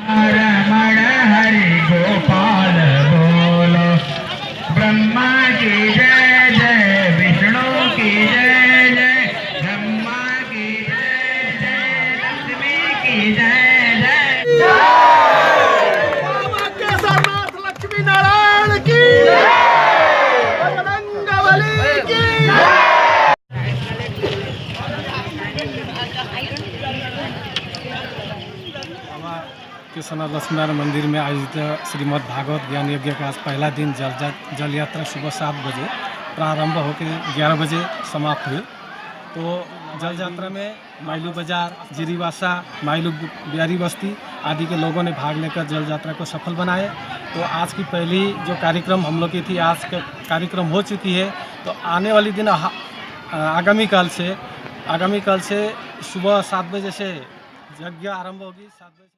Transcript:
रमण हरि गोपाल बोलो, ब्रह्मा की जय जय, विष्णु की जय जय, ब्रह्मा की जय जय, लक्ष्मी की जय जय। बाबा केदारनाथ लक्ष्मी नारायण की, बजरंगबली की। केदारनाथ लक्ष्मीनारायण मंदिर में आयोजित श्रीमद् भागवत ज्ञान यज्ञ का आज पहला दिन जल यात्रा सुबह 7 बजे प्रारंभ होकर 11 बजे समाप्त हुई। तो जल यात्रा में माइलू बाजार, जिरीवासा, माइलू बिहारी बस्ती आदि के लोगों ने भाग लेकर जल यात्रा को सफल बनाए। तो आज की पहली जो कार्यक्रम हम लोग की थी, आज का कार्यक्रम हो चुकी है। तो आने वाली दिन आगामी काल से सुबह 7 बजे से यज्ञ आरंभ होगी। 7 बजे